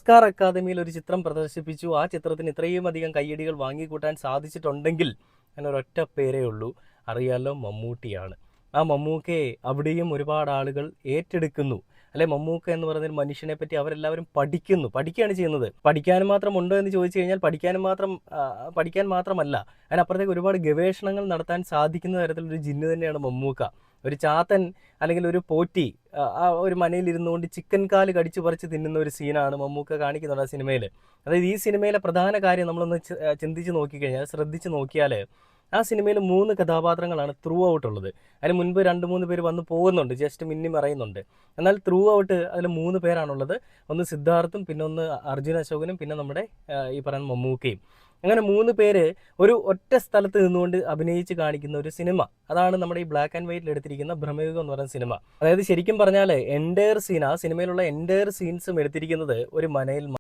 Oscar അക്കാദമിയിൽ ഒരു ചിത്രം പ്രദർശിപ്പിച്ചു. ആ ചിത്രത്തിന് ഇത്രയും അധികം കയ്യടികൾ വാങ്ങിക്കൂട്ടാൻ സാധിച്ചിട്ടുണ്ടെങ്കിൽ അതിനൊരൊറ്റ പേരേ ഉള്ളൂ, അറിയാലോ, മമ്മൂട്ടിയാണ്. ആ മമ്മൂക്കയെ അവിടെയും ഒരുപാട് ആളുകൾ ഏറ്റെടുക്കുന്നു. അല്ലെ, മമ്മൂക്ക എന്ന് പറയുന്ന മനുഷ്യനെ പറ്റി അവരെല്ലാവരും പഠിക്കുകയാണ് ചെയ്യുന്നത്. പഠിക്കാനും മാത്രം ഉണ്ടോ എന്ന് ചോദിച്ചു കഴിഞ്ഞാൽ പഠിക്കാൻ മാത്രമല്ല, അതിനപ്പുറത്തേക്ക് ഒരുപാട് ഗവേഷണങ്ങൾ നടത്താൻ സാധിക്കുന്ന തരത്തിലൊരു ജിന്ന് തന്നെയാണ് മമ്മൂക്ക. ഒരു ചാത്തൻ അല്ലെങ്കിൽ ഒരു പോറ്റി ആ ഒരു മനയിൽ ഇരുന്നുകൊണ്ട് ചിക്കൻ കാല് കടിച്ചു പറിച്ച് തിന്നുന്ന ഒരു സീനാണ് മമ്മൂക്ക കാണിക്കുന്നുണ്ട് ആ സിനിമയിൽ. അതായത് ഈ സിനിമയിലെ പ്രധാന കാര്യം നമ്മളൊന്ന് ചിന്തിച്ച് നോക്കിക്കഴിഞ്ഞാൽ, ശ്രദ്ധിച്ച് നോക്കിയാൽ ആ സിനിമയിൽ 3 കഥാപാത്രങ്ങളാണ് ത്രൂ ഔട്ട് ഉള്ളത്. അതിന് മുൻപ് 2-3 പേര് വന്ന് പോകുന്നുണ്ട്, ജസ്റ്റ് മിന്നി മറയുന്നുണ്ട്. എന്നാൽ ത്രൂ ഔട്ട് അതിൽ 3 പേരാണുള്ളത്. ഒന്ന് സിദ്ധാർത്ഥും, പിന്നെ ഒന്ന് അർജുൻ അശോകനും, പിന്നെ നമ്മുടെ ഈ പറയുന്ന മമ്മൂക്കയും. അങ്ങനെ 3 പേര് ഒരു ഒറ്റ സ്ഥലത്ത് നിന്നുകൊണ്ട് അഭിനയിച്ച് കാണിക്കുന്ന ഒരു സിനിമ. അതാണ് നമ്മുടെ ഈ ബ്ലാക്ക് ആൻഡ് വൈറ്റിൽ എടുത്തിരിക്കുന്ന ഭ്രമയുഗം എന്ന് പറയുന്ന സിനിമ. അതായത് ശരിക്കും പറഞ്ഞാൽ ആ സിനിമയിലുള്ള എൻറ്റയർ സീൻസും എടുത്തിരിക്കുന്നത് ഒരു മനയിൽ